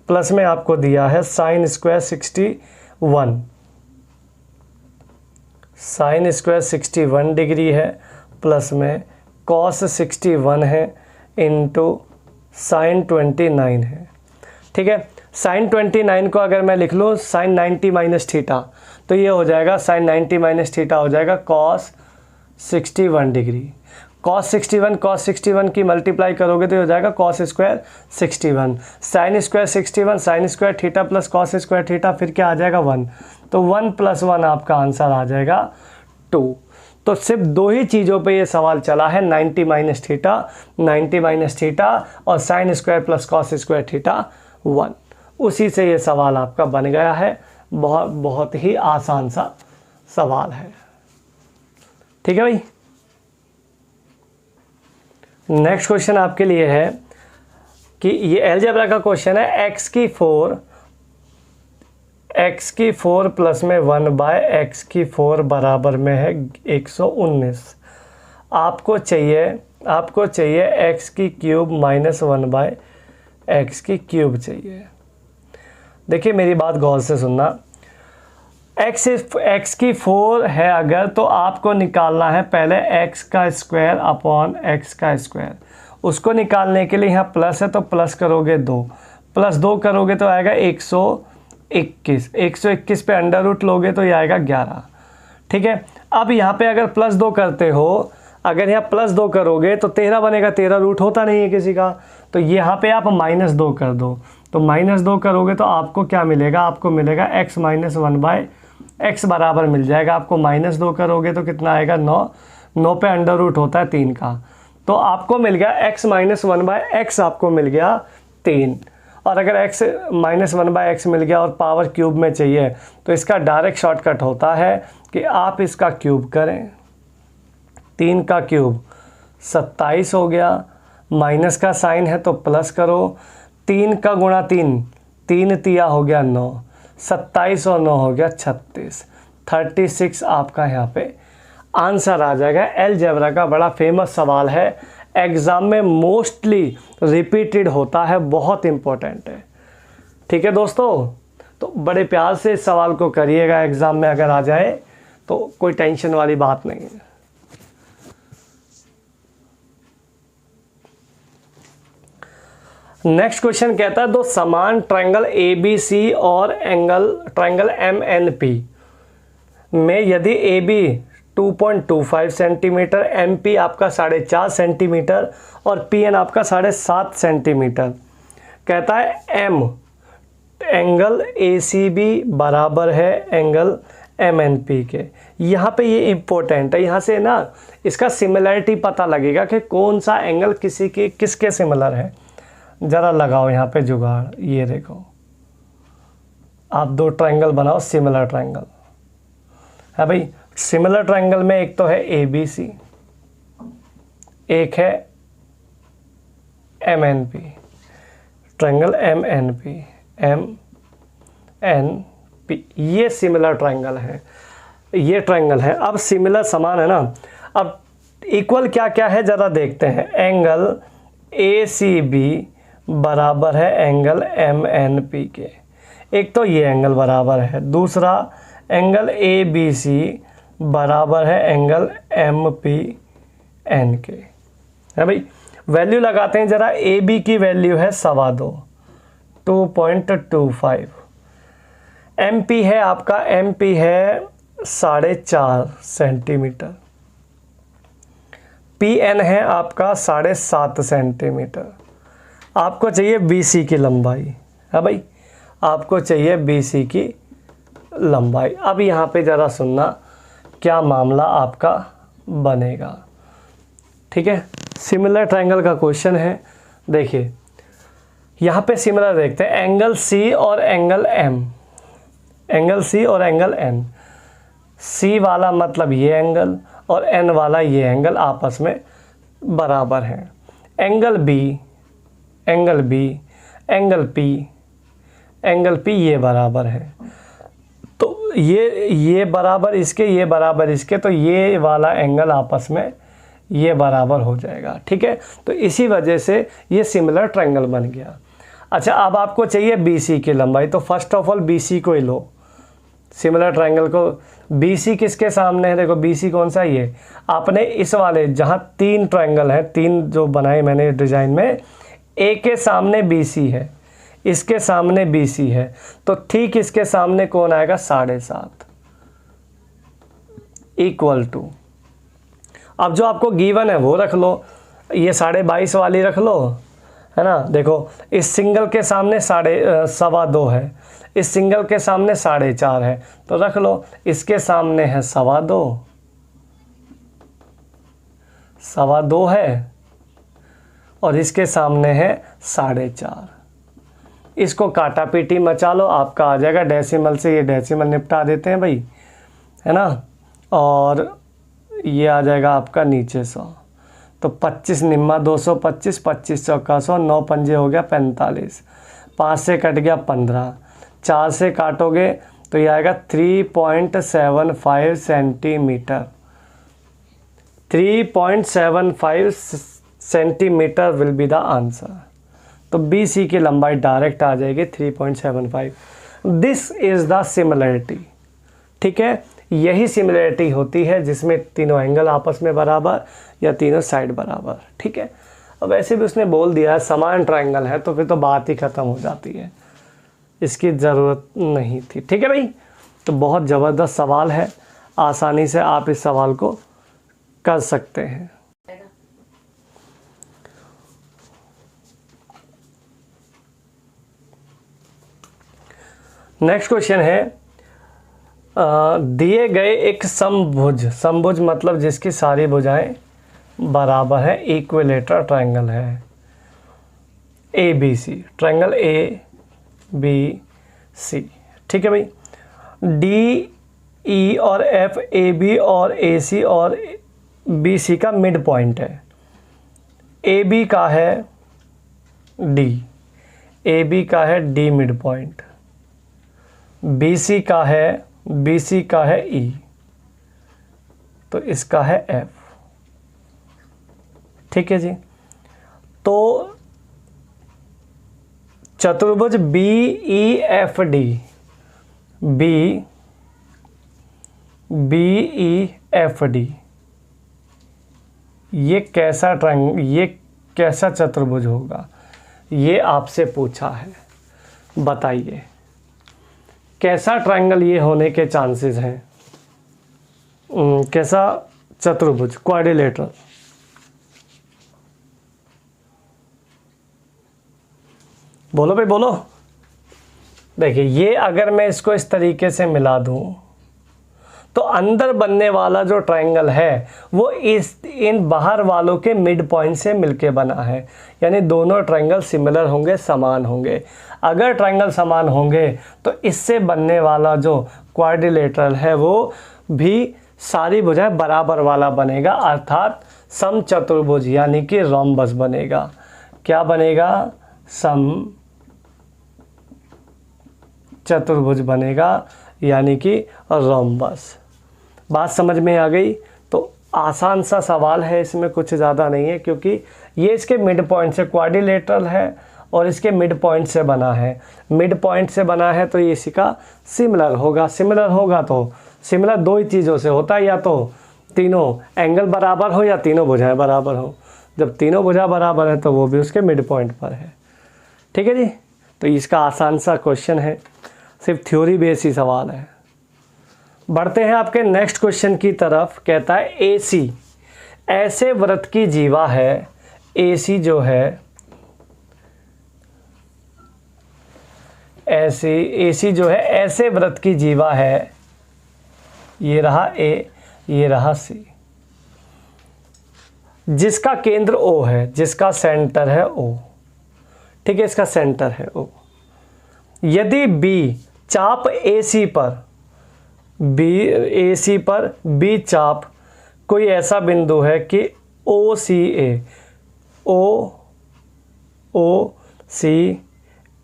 प्लस में आपको दिया है sin² 61, sin² 61 डिग्री है, प्लस में cos 61 है, इनटू sin 29 है, ठीक है। sin 29 को अगर मैं लिख लूँ sin 90 - थीटा, तो ये हो जाएगा sin 90 - थीटा हो जाएगा cos 61 डिग्री। cos 61 की मल्टीप्लाई करोगे तो हो जाएगा cos² 61, sin² 61, sin² theta plus cos² theta, फिर क्या आ जाएगा 1, तो 1 + 1 आपका आंसर आ जाएगा 2। तो सिर्फ 2 ही चीज़ों पे ये सवाल चला है, 90 - थीटा, 90 - थीटा और sin² प्लस cos² थीटा 1। उसी से ये सवाल आपका बन गया है। बहुत ही आसान सा सवाल है, ठीक है भाई। नेक्स्ट क्वेश्चन आपके लिए है कि ये अलजेब्रा का क्वेश्चन है। x की 4 प्लस में 1/x4 बराबर में है 119। आपको चाहिए x की क्यूब माइनस 1/x की क्यूब चाहिए। देखिए मेरी बात गौर से सुनना, एक्स की 4 है अगर, तो आपको निकालना है पहले एक्स का स्क्वायर अपॉन एक्स का स्क्वायर। उसको निकालने के लिए यहाँ प्लस है तो प्लस करोगे 2, प्लस 2 करोगे तो आएगा 121। 121 पे अंडर रूट लोगे तो ये आएगा 11। ठीक है, अब यहाँ पे अगर प्लस 2 करते हो, अगर यहाँ प्लस 2 करोगे तो 13 बनेगा। 13 रूट होता नहीं है किसी का, तो यहाँ पे आप -2 कर दो। तो -2 करोगे तो आपको क्या मिलेगा, आपको मिलेगा x - 1/x बराबर मिल जाएगा। आपको -2 करोगे तो कितना आएगा, 9। 9 पे अंडर रूट होता है 3 का, तो आपको मिल गया x - 1/x, आपको मिल गया 3। और अगर x - 1/x मिल गया और पावर क्यूब में चाहिए तो इसका डायरेक्ट शॉर्टकट होता है कि आप इसका क्यूब करें। 3 का क्यूब 27 हो गया, माइनस का साइन है तो प्लस करो। 3 का गुणा 3, 3 तिया हो गया 9, 27 और 9 हो गया 36। 36 आपका यहाँ पे आंसर आ जाएगा। अलजेब्रा का बड़ा फेमस सवाल है, एग्ज़ाम में मोस्टली रिपीटेड होता है, बहुत इम्पोर्टेंट है। ठीक है दोस्तों, तो बड़े प्यार से इस सवाल को करिएगा, एग्ज़ाम में अगर आ जाए तो कोई टेंशन वाली बात नहीं है। नेक्स्ट क्वेश्चन कहता है दो समान ट्रायंगल ABC और ट्रायंगल MNP में यदि AB 2.25 सेंटीमीटर, MP आपका 4.5 सेंटीमीटर और PN आपका 7.5 सेंटीमीटर, कहता है M एंगल ACB बराबर है एंगल MNP के। यहाँ पे ये इम्पोर्टेंट है, यहाँ से ना इसका सिमिलरिटी पता लगेगा कि कौन सा एंगल किसके सिमिलर है। ज़रा लगाओ यहाँ पे जुगाड़, ये देखो, आप दो ट्रायंगल बनाओ सिमिलर ट्रायंगल है भाई। सिमिलर ट्रायंगल में एक तो है ABC, एक है MNP, ट्रायंगल MNP, ये सिमिलर ट्रायंगल है, ये ट्रायंगल है। अब सिमिलर समान है ना, अब इक्वल क्या क्या है ज़रा देखते हैं। एंगल ACB बराबर है एंगल MNP के, एक तो ये एंगल बराबर है, दूसरा एंगल ABC बराबर है एंगल MPN के, है भाई। वैल्यू लगाते हैं ज़रा। AB की वैल्यू है 2.25, MP है आपका, MP है 4.5 सेंटीमीटर, PN है आपका 7.5 सेंटीमीटर। आपको चाहिए BC की लंबाई, है भाई, आपको चाहिए BC की लंबाई। अब यहाँ पे ज़रा सुनना क्या मामला आपका बनेगा। ठीक है, सिमिलर ट्रायंगल का क्वेश्चन है। देखिए यहाँ पे सिमिलर देखते हैं, एंगल C और एंगल M, एंगल C और एंगल N। C वाला मतलब ये एंगल और N वाला ये एंगल आपस में बराबर हैं। Angle B, angle B, angle P, angle P ये बराबर है, तो ये बराबर इसके, ये बराबर इसके, तो ये वाला एंगल आपस में ये बराबर हो जाएगा। ठीक है, तो इसी वजह से ये सिमिलर ट्रायंगल बन गया। अच्छा, अब आपको चाहिए BC की लंबाई, तो फर्स्ट ऑफ ऑल BC को ही लो। सिमिलर ट्रायंगल को BC किसके सामने है, देखो BC कौन सा, ये आपने इस वाले जहाँ 3 ट्रायंगल हैं, 3 जो बनाए मैंने डिज़ाइन में, A के सामने BC है, इसके सामने BC है, तो ठीक इसके सामने कौन आएगा, 7.5 इक्वल टू। अब जो आपको गिवन है वो रख लो, ये 22.5 वाली रख लो, है ना। देखो इस सिंगल के सामने 2.25 है, इस सिंगल के सामने 4.5 है, तो रख लो। इसके सामने है 2.25 है और इसके सामने है 4.5। इसको काटा पीटी मचा लो, आपका आ जाएगा डेसिमल से, ये डेसिमल निपटा देते हैं भाई, है ना। और ये आ जाएगा आपका नीचे 100, तो 25 निम्मा 225, 25 चौका 100, 9 पंजे हो गया 45, 5 से कट गया 15, 4 से काटोगे तो ये आएगा 3.75 centimetre. 3.75 centimetre will be the answer. तो BC की लंबाई डायरेक्ट आ जाएगी 3.75। This is the similarity. ठीक है, यही सिमिलरिटी होती है जिसमें तीनों एंगल आपस में बराबर या तीनों साइड बराबर। ठीक है, अब वैसे भी उसने बोल दिया समान ट्रायंगल है तो फिर तो बात ही ख़त्म हो जाती है, इसकी ज़रूरत नहीं थी। ठीक है भाई, तो बहुत ज़बरदस्त सवाल है, आसानी से आप इस सवाल को कर सकते हैं। नेक्स्ट क्वेश्चन है, दिए गए एक समभुज, समभुज मतलब जिसकी सारी भुजाएं बराबर है, इक्विलेटरल ट्रायंगल है A B C, triangle A B C. ठीक है भाई, डी ई और एफ ए बी और ए सी और बी सी का मिड पॉइंट है। ए बी का है डी, ए बी का है D mid point, B C का है ई, तो इसका है एफ। ठीक है जी, तो चतुर्भुज B E F D, B E F D, ये कैसा चतुर्भुज होगा, ये आपसे पूछा है। बताइए कैसा ट्रायंगल ये होने के चांसेस हैं, कैसा चतुर्भुज, क्वाड्रिलेटरल। बोलो भाई बोलो। देखिए, ये अगर मैं इसको इस तरीके से मिला दूं तो अंदर बनने वाला जो ट्रायंगल है वो इन बाहर वालों के मिड पॉइंट से मिलके बना है, यानी दोनों ट्रायंगल सिमिलर होंगे, समान होंगे। अगर ट्रायंगल समान होंगे तो इससे बनने वाला जो क्वाड्रिलेटरल है वो भी सारी भुजाएं बराबर वाला बनेगा, अर्थात समचतुर्भुज यानी कि रोम्बस बनेगा। क्या बनेगा? सम चतुर्भुज बनेगा, यानी कि रोम्बस। बात समझ में आ गई? तो आसान सा सवाल है, इसमें कुछ ज़्यादा नहीं है, क्योंकि ये इसके मिड पॉइंट से क्वाड्रिलेटरल है और इसके मिड पॉइंट से बना है। मिड पॉइंट से बना है तो ये इसका सिमिलर होगा। सिमिलर होगा तो सिमिलर दो ही चीज़ों से होता है, या तो तीनों एंगल बराबर हो या तीनों भुजाएं बराबर हो। जब तीनों भुजा बराबर है तो वो भी उसके मिड पॉइंट पर है। ठीक है जी, तो इसका आसान सा क्वेश्चन है, सिर्फ थ्योरी बेस ही सवाल है। बढ़ते हैं आपके नेक्स्ट क्वेश्चन की तरफ। कहता है AC ऐसे वृत्त की जीवा है, AC जो है AC जो है ऐसे वृत्त की जीवा है, ये रहा A, ये रहा C, जिसका केंद्र O है, जिसका सेंटर है O। ठीक है, इसका सेंटर है O। यदि B चाप AC पर B चाप कोई ऐसा बिंदु है कि OCA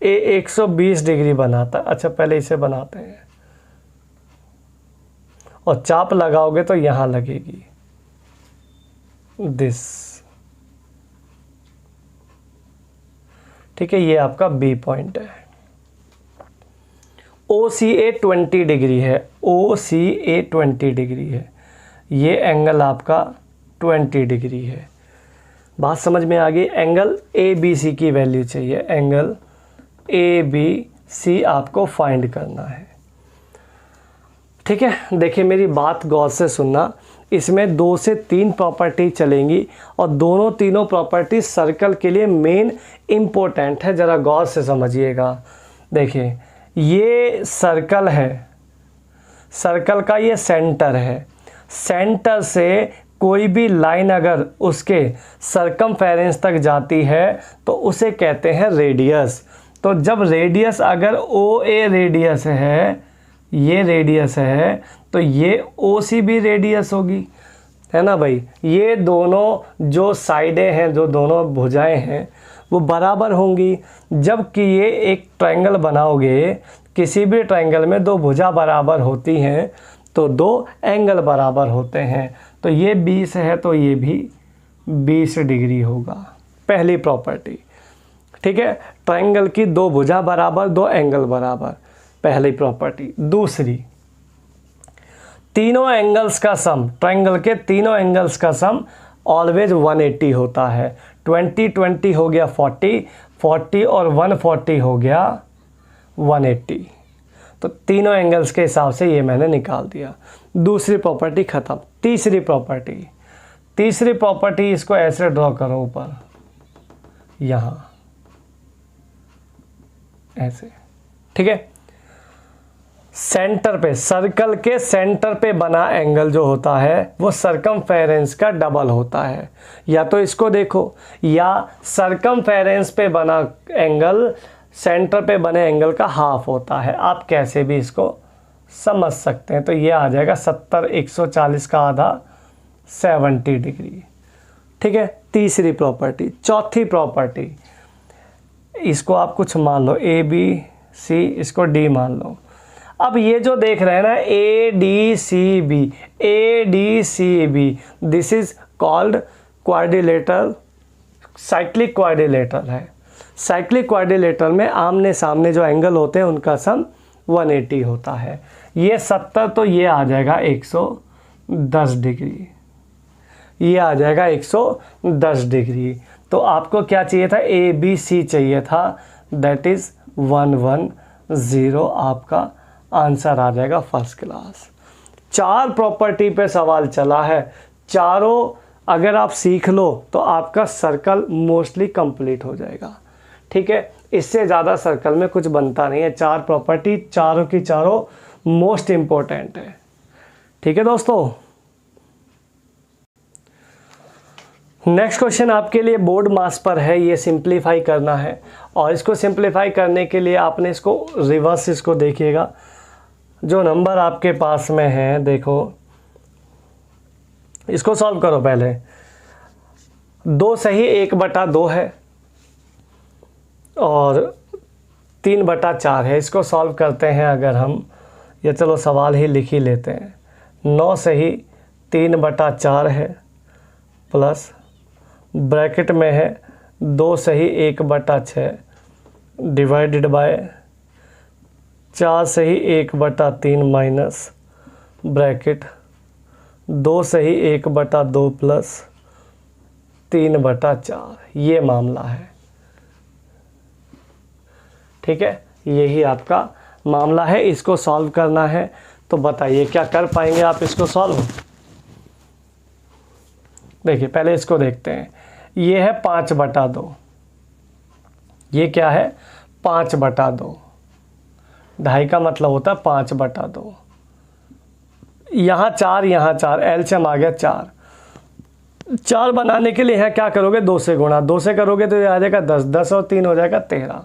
120 डिग्री बनाता है। अच्छा, पहले इसे बनाते हैं, और चाप लगाओगे तो यहां लगेगी दिस। ठीक है, ये आपका B पॉइंट है। OCA 20 डिग्री है, OCA 20 डिग्री है, ये एंगल आपका 20 डिग्री है। बात समझ में आ गई? एंगल ABC की वैल्यू चाहिए, एंगल ABC आपको फाइंड करना है। ठीक है, देखिए मेरी बात गौर से सुनना, इसमें 2 से 3 प्रॉपर्टी चलेंगी और तीनों प्रॉपर्टी सर्कल के लिए मेन इम्पोर्टेंट है, ज़रा गौर से समझिएगा। देखिए, ये सर्कल है, सर्कल का ये सेंटर है, सेंटर से कोई भी लाइन अगर उसके सरकमफेरेंस तक जाती है तो उसे कहते हैं रेडियस। तो जब रेडियस अगर OA रेडियस है, ये रेडियस है, तो ये OC भी रेडियस होगी, है ना भाई। ये दोनों जो साइडें हैं, जो दोनों भुजाएं हैं, वो बराबर होंगी। जबकि ये एक ट्रायंगल बनाओगे, किसी भी ट्रायंगल में 2 भुजा बराबर होती हैं तो 2 एंगल बराबर होते हैं। तो ये 20 है तो ये भी 20 डिग्री होगा, पहली प्रॉपर्टी। ठीक है, ट्रायंगल की 2 भुजा बराबर, 2 एंगल बराबर, पहली प्रॉपर्टी। दूसरी, तीनों एंगल्स का सम, ट्रायंगल के तीनों एंगल्स का सम ऑलवेज 180 होता है। 20 20 हो गया 40, 40 और 140 हो गया 180। तो तीनों एंगल्स के हिसाब से ये मैंने निकाल दिया। दूसरी प्रॉपर्टी ख़त्म। तीसरी प्रॉपर्टी इसको ऐसे ड्रॉ करो ऊपर, यहाँ ऐसे, ठीक है। सेंटर पे, सर्कल के सेंटर पे बना एंगल जो होता है वो सरकमफेरेंस का डबल होता है। या तो इसको देखो, या सरकमफेरेंस पे बना एंगल सेंटर पे बने एंगल का हाफ होता है। आप कैसे भी इसको समझ सकते हैं। तो ये आ जाएगा 70, 140 का आधा 70 डिग्री, ठीक है। तीसरी प्रॉपर्टी। चौथी प्रॉपर्टी, इसको आप कुछ मान लो ABC, इसको D मान लो। अब ये जो देख रहे हैं ना ADCB, this is called quadrilateral, cyclic quadrilateral है। साइक्लिक क्वाड्रिलेटरल में आमने सामने जो एंगल होते हैं उनका सम 180 होता है। ये 70, तो ये आ जाएगा 110 डिग्री, ये आ जाएगा 110 डिग्री। तो आपको क्या चाहिए था, ABC चाहिए था, दैट इज़ 110। आपका आंसर आ जाएगा फर्स्ट क्लास। 4 प्रॉपर्टी पे सवाल चला है, चारों अगर आप सीख लो तो आपका सर्कल मोस्टली कंप्लीट हो जाएगा, ठीक है। इससे ज़्यादा सर्कल में कुछ बनता नहीं है। 4 प्रॉपर्टी, चारों की चारों मोस्ट इम्पोर्टेंट है, ठीक है दोस्तों। नेक्स्ट क्वेश्चन आपके लिए बोर्ड मास पर है, ये सिंप्लीफाई करना है। और इसको सिंप्लीफाई करने के लिए आपने इसको रिवर्स, इसको देखिएगा। जो नंबर आपके पास में है, देखो इसको सॉल्व करो पहले। 2 सही 1/2 है और 3/4 है। इसको सॉल्व करते हैं अगर हम, या चलो सवाल ही लिख ही लेते हैं। 9 सही 3/4 है, प्लस ब्रैकेट में है 2 सही 1/6 डिवाइडेड बाय 4 सही 1/3 माइनस ब्रैकेट 2 सही 1/2 प्लस 3/4। ये मामला है, ठीक है। यही आपका मामला है, इसको सॉल्व करना है। तो बताइए क्या कर पाएंगे आप इसको सॉल्व। देखिए पहले इसको देखते हैं। ये है 5/2, ये क्या है 5/2, ढाई का मतलब होता है 5/2। यहाँ 4, यहाँ 4, एलसीएम आ गया 4। 4 बनाने के लिए यहाँ क्या करोगे, 2 से गुणा, 2 से करोगे तो ये आ जाएगा 10, 10 और 3 हो जाएगा 13।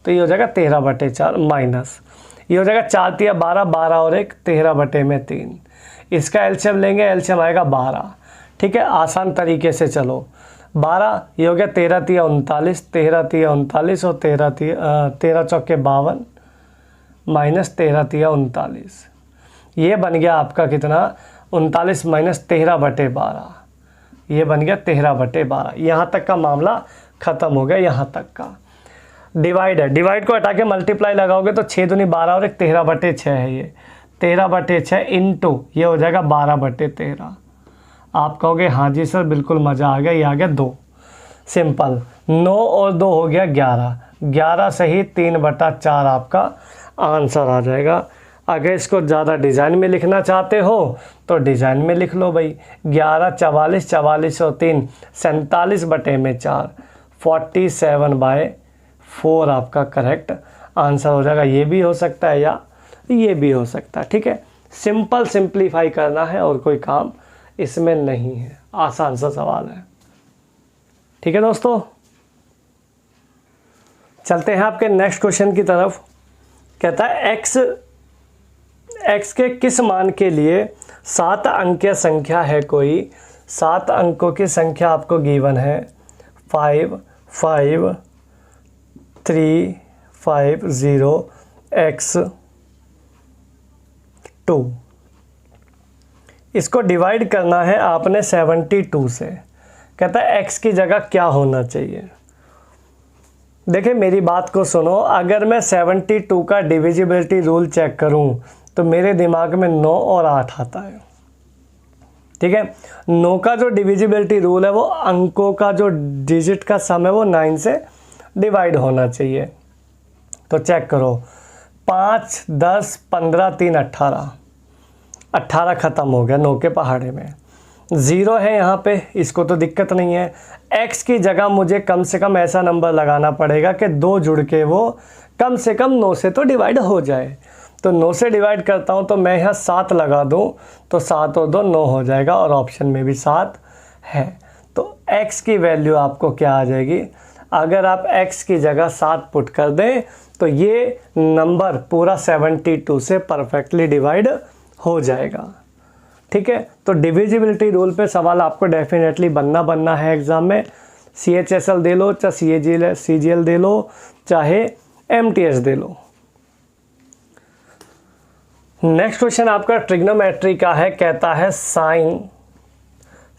तो ये हो जाएगा 13/4 माइनस, ये हो जाएगा 4 तिया 12, 12 और 1 13/3। इसका एलसीएम लेंगे, एलसीएम आएगा 12, ठीक है। आसान तरीके से चलो, 12 ये हो गया 13 तिया 39, 13 तिया 39 और 13 चौके 52 माइनस 13 तिया 39। ये बन गया आपका कितना, 39 माइनस 13/12, ये बन गया 13/12। यहाँ तक का मामला ख़त्म हो गया, यहाँ तक का। डिवाइड है, डिवाइड को हटा के मल्टीप्लाई लगाओगे तो 6 दूनी 12 और 1 13/6 है। ये 13/6 इंटू ये हो जाएगा 12/13। आप कहोगे हाँ जी सर बिल्कुल मज़ा आ गया, ये आ गया 2। सिंपल, 9 और 2 हो गया 11, 11 सही 3/4 आपका आंसर आ जाएगा। अगर इसको ज़्यादा डिज़ाइन में लिखना चाहते हो तो डिज़ाइन में लिख लो भाई। 11 44, 44 और 3 47/4, 47/4 आपका करेक्ट आंसर हो जाएगा। ये भी हो सकता है या ये भी हो सकता है, ठीक है। सिंपल सिंप्लीफाई करना है और कोई काम इसमें नहीं है, आसान सा सवाल है, ठीक है दोस्तों। चलते हैं आपके नेक्स्ट क्वेश्चन की तरफ। कहता है x के किस मान के लिए 7 अंकीय संख्या है कोई। 7 अंकों की संख्या आपको गिवन है 5 5 3 5 0 x 2। इसको डिवाइड करना है आपने 72 से। कहता है x की जगह क्या होना चाहिए। देखिए मेरी बात को सुनो, अगर मैं 72 का डिविजिबिलिटी रूल चेक करूं तो तो मेरे दिमाग में 9 और 8 आता है। ठीक है, 9 का जो डिविजिबिलिटी रूल है वो अंकों का जो डिजिट का सम है वो 9 से डिवाइड होना चाहिए। तो चेक करो, 5, 10, 15, 3, 18 ख़त्म हो गया 9 के पहाड़े में। 0 है यहाँ पे, इसको तो दिक्कत नहीं है। x की जगह मुझे कम से कम ऐसा नंबर लगाना पड़ेगा कि 2 जुड़ के वो कम से कम 9 से तो डिवाइड हो जाए। तो 9 से डिवाइड करता हूँ तो मैं यहाँ 7 लगा दूँ तो 7 और 2 9 हो जाएगा, और ऑप्शन में भी 7 है। तो x की वैल्यू आपको क्या आ जाएगी, अगर आप x की जगह 7 पुट कर दें तो ये नंबर पूरा 72 से परफेक्टली डिवाइड हो जाएगा। ठीक है, तो डिविजिबिलिटी रूल पे सवाल आपको डेफिनेटली बनना है एग्ज़ाम में। CHSL दे लो, चाहे CGL दे लो, चाहे MTS दे लो। नेक्स्ट क्वेश्चन आपका ट्रिग्नोमेट्री का है, कहता है sine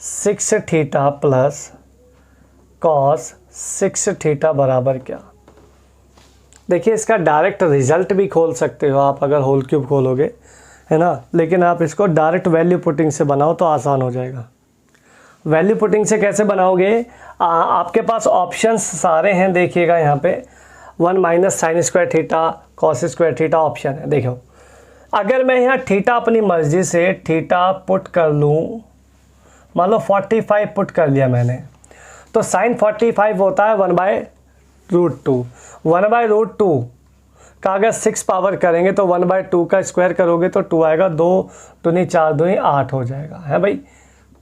6 theta plus cos 6 theta बराबर क्या। देखिए, इसका डायरेक्ट रिजल्ट भी खोल सकते हो आप अगर होल क्यूब खोलोगे, है ना, लेकिन आप इसको डायरेक्ट वैल्यू पुटिंग से बनाओ तो आसान हो जाएगा। वैल्यू पुटिंग से कैसे बनाओगे, आपके पास ऑप्शंस सारे हैं, देखिएगा यहाँ पे 1 minus sine square theta cos square theta option है। देखो, अगर मैं यहाँ थीटा अपनी मर्जी से थीटा पुट कर लूँ, मान लो 45 पुट कर लिया मैंने, तो साइन 45 होता है 1/√2। 1/√2 का अगर 6 पावर करेंगे तो 1/2 का स्क्वायर करोगे तो 2 आएगा, 2 दूनी 4 दूनी 8 हो जाएगा, है भाई।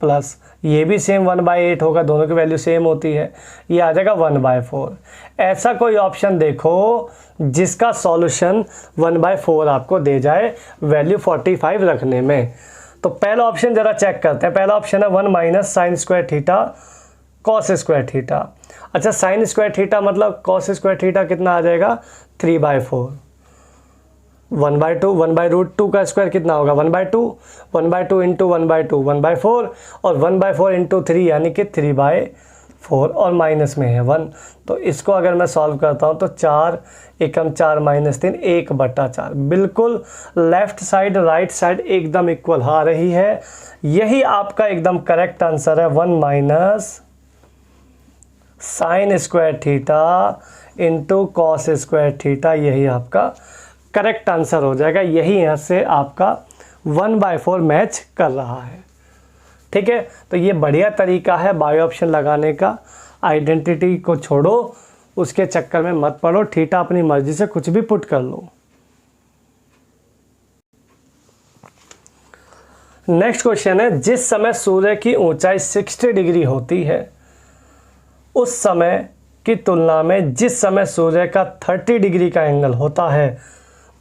प्लस ये भी सेम 1/8 होगा, दोनों की वैल्यू सेम होती है, ये आ जाएगा 1/4। ऐसा कोई ऑप्शन देखो जिसका सॉल्यूशन 1/4 आपको दे जाए वैल्यू 45 रखने में। तो पहला ऑप्शन ज़रा चेक करते हैं। पहला ऑप्शन है 1 minus sine square theta cos square theta. अच्छा, साइन स्क्वायर थीटा मतलब कॉस स्क्वायर थीटा कितना आ जाएगा, 3/4। 1/2, 1/√2 का स्क्वायर कितना होगा, 1/2, 1/2 इंटू 1/2 1/4, और 1/4 इंटू 3 यानी कि 3/4, और माइनस में है 1। तो इसको अगर मैं सॉल्व करता हूँ तो 4 एकम 4 माइनस 3 1/4। बिल्कुल लेफ्ट साइड राइट साइड एकदम इक्वल आ रही है। यही आपका एकदम करेक्ट आंसर है, 1 minus sine square theta into cos square theta, यही आपका करेक्ट आंसर हो जाएगा। यही यहाँ से आपका 1/4 मैच कर रहा है। ठीक है, तो ये बढ़िया तरीका है बाई ऑप्शन लगाने का। आइडेंटिटी को छोड़ो, उसके चक्कर में मत पड़ो, थीटा अपनी मर्जी से कुछ भी पुट कर लो। नेक्स्ट क्वेश्चन है, जिस समय सूर्य की ऊंचाई 60 डिग्री होती है उस समय की तुलना में जिस समय सूर्य का 30 डिग्री का एंगल होता है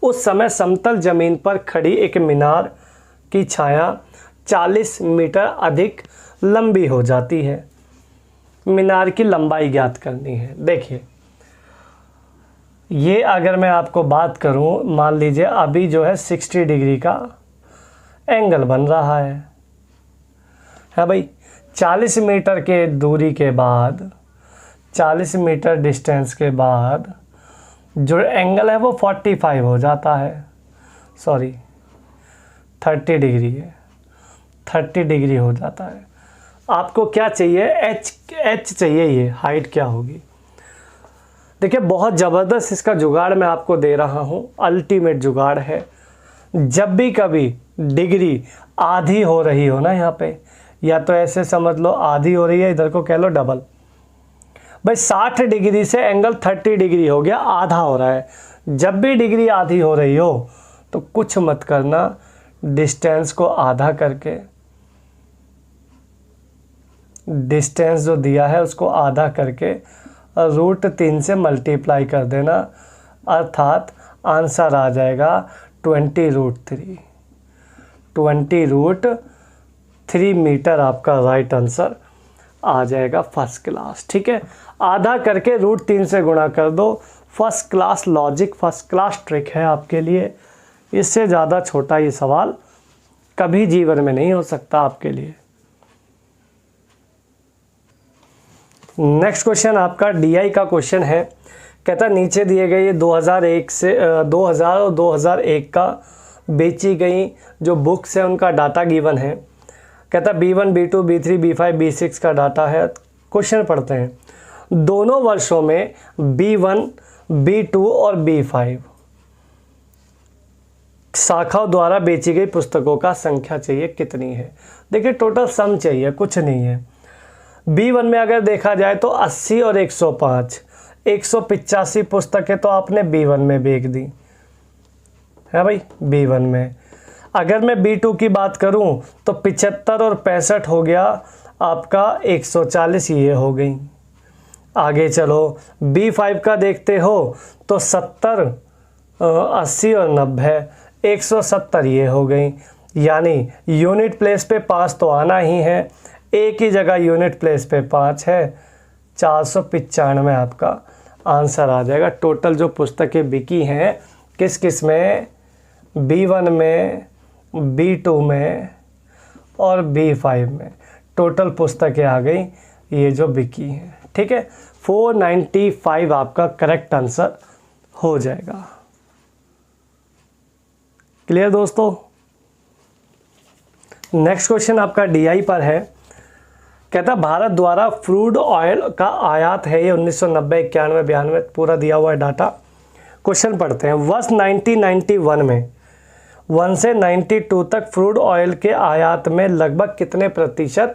उस समय समतल जमीन पर खड़ी एक मीनार की छाया 40 मीटर अधिक लंबी हो जाती है। मीनार की लंबाई ज्ञात करनी है। देखिए, ये अगर मैं आपको बात करूं, मान लीजिए अभी जो है 60 डिग्री का एंगल बन रहा है भाई। 40 मीटर के दूरी के बाद, 40 मीटर डिस्टेंस के बाद जो एंगल है वो 45 हो जाता है, सॉरी 30 डिग्री है, 30 डिग्री हो जाता है। आपको क्या चाहिए, एच चाहिए, ये हाइट क्या होगी। देखिए, बहुत ज़बरदस्त इसका जुगाड़ मैं आपको दे रहा हूँ, अल्टीमेट जुगाड़ है। जब भी कभी डिग्री आधी हो रही हो ना यहाँ पे, या तो ऐसे समझ लो आधी हो रही है, इधर को कह लो डबल। भाई 60 डिग्री से एंगल 30 डिग्री हो गया, आधा हो रहा है। जब भी डिग्री आधी हो रही हो तो कुछ मत करना, डिस्टेंस को आधा करके, डिस्टेंस जो दिया है उसको आधा करके √3 से मल्टीप्लाई कर देना, अर्थात आंसर आ जाएगा 20√3। 20√3 मीटर आपका राइट आंसर आ जाएगा, फर्स्ट क्लास। ठीक है, आधा करके √3 से गुणा कर दो, first class logic, first class trick है आपके लिए। इससे ज़्यादा छोटा ये सवाल कभी जीवन में नहीं हो सकता आपके लिए। नेक्स्ट क्वेश्चन आपका DI का क्वेश्चन है, कहता नीचे दिए गए 2001 से 2000 और 2001 का बेची गई जो बुक्स हैं उनका डाटा गिवन है। कहता है B1, B2, B3, B5, B6 का डाटा है। क्वेश्चन पढ़ते हैं। दोनों वर्षों में B1, B2 और B5 शाखाओं द्वारा बेची गई पुस्तकों का संख्या चाहिए कितनी है। देखिए टोटल सम चाहिए, कुछ नहीं है। B1 में अगर देखा जाए तो 80 और 105, 185 पुस्तकें तो आपने B1 में बेच दी है भाई B1 में। अगर मैं B2 की बात करूं तो 75 और 65 हो गया आपका 140, ये हो गई। आगे चलो B5 का देखते हो तो 70, 80 और 90, 170 ये हो गई। यानी यूनिट प्लेस पे 5 तो आना ही है, एक ही जगह यूनिट प्लेस पे 5 है, 495 आपका आंसर आ जाएगा। टोटल जो पुस्तकें बिकी हैं किस किस में, B1 में, B2 में और B5 में, टोटल पुस्तकें आ गई ये जो बिकी हैं। ठीक है, 495 आपका करेक्ट आंसर हो जाएगा। क्लियर दोस्तों। नेक्स्ट क्वेश्चन आपका DI पर है। कहता भारत द्वारा क्रूड ऑयल का आयात है, ये 1990, 91, 92 पूरा दिया हुआ है डाटा। क्वेश्चन पढ़ते हैं। वर्ष 1991 में 1 से 92 तक क्रूड ऑयल के आयात में लगभग कितने प्रतिशत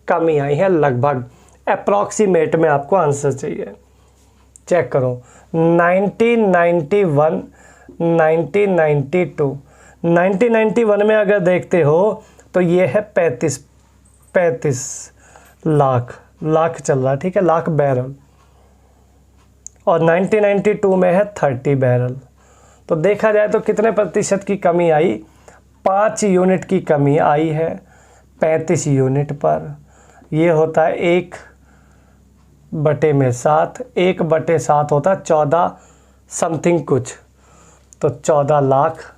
कमी आई है। लगभग अप्रॉक्सीमेट में आपको आंसर चाहिए। चेक करो 1991, 1992, 1991 में अगर देखते हो तो ये है 35 लाख चल रहा है। ठीक है, लाख बैरल। और 1992 में है 30 बैरल। तो देखा जाए तो कितने प्रतिशत की कमी आई, 5 यूनिट की कमी आई है 35 यूनिट पर। ये होता है 1/7, 1/7 होता है 14 समथिंग कुछ, तो 14 लाख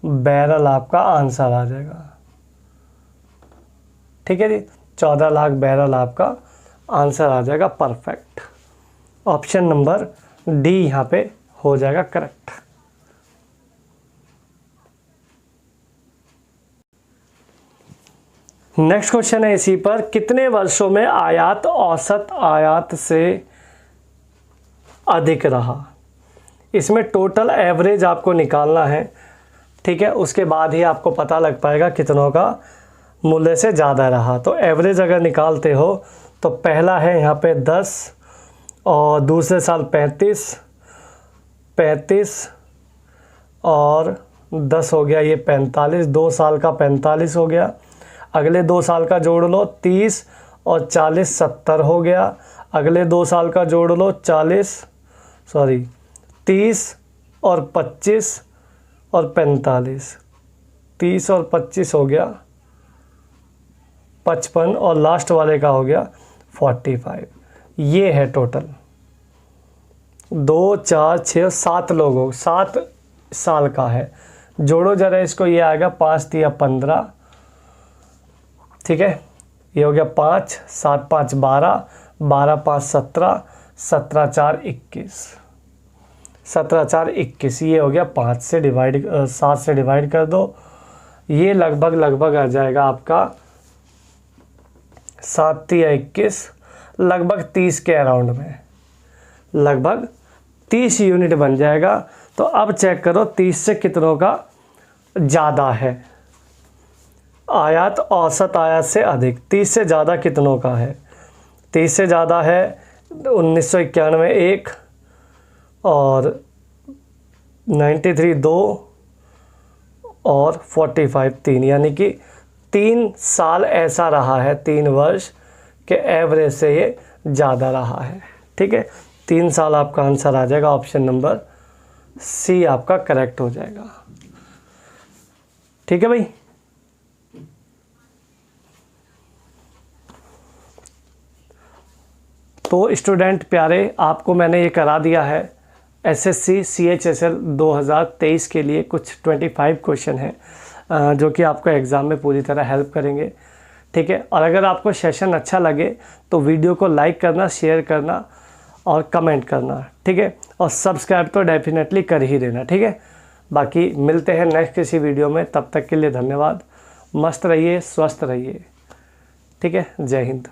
बैरल आपका आंसर आ जाएगा। ठीक है जी, 14 लाख बैरल आपका आंसर आ जाएगा। परफेक्ट, ऑप्शन नंबर D यहाँ पे हो जाएगा करेक्ट। नेक्स्ट क्वेश्चन है इसी पर। कितने वर्षों में आयात औसत आयात से अधिक रहा। इसमें टोटल एवरेज आपको निकालना है। ठीक है, उसके बाद ही आपको पता लग पाएगा कितनों का मूल्य से ज़्यादा रहा। तो एवरेज अगर निकालते हो तो पहला है यहाँ पे 10 और दूसरे साल 35 और 10 हो गया ये 45, 2 साल का 45 हो गया। अगले 2 साल का जोड़ लो 30 और 40 70 हो गया। अगले 2 साल का जोड़ लो 30 और 25 और 45, 30 और 25 हो गया 55 और लास्ट वाले का हो गया 45। ये है टोटल 2, 4, 6, 7 लोगों 7 साल का है। जोड़ो जरा इसको, ये आएगा 5 3 15। ठीक है, ये हो गया 5, 7 5 12, 12 5 17, 17 4 21, 17 4 21। ये हो गया 5 से डिवाइड 7 से डिवाइड कर दो। ये लगभग आ जाएगा आपका 7 3 21, लगभग 30 के अराउंड में, लगभग 30 यूनिट बन जाएगा। तो अब चेक करो 30 से कितनों का ज़्यादा है। आयात औसत आयात से अधिक, 30 से ज़्यादा कितनों का है। 30 से ज़्यादा है 1991 1 और 93 2 और 45 3, यानी कि 3 साल ऐसा रहा है, 3 वर्ष के एवरेज से ये ज़्यादा रहा है। ठीक है, 3 साल आपका आंसर आ जाएगा। ऑप्शन नंबर C आपका करेक्ट हो जाएगा। ठीक है भाई। तो स्टूडेंट प्यारे, आपको मैंने ये करा दिया है SSC CHSL 2023 के लिए कुछ 25 क्वेश्चन हैं जो कि आपको एग्ज़ाम में पूरी तरह हेल्प करेंगे। ठीक है, और अगर आपको सेशन अच्छा लगे तो वीडियो को लाइक करना, शेयर करना और कमेंट करना, ठीक है, और सब्सक्राइब तो डेफिनेटली कर ही देना, ठीक है। बाकी मिलते हैं नेक्स्ट किसी वीडियो में, तब तक के लिए धन्यवाद। मस्त रहिए, स्वस्थ रहिए, ठीक है। जय हिंद।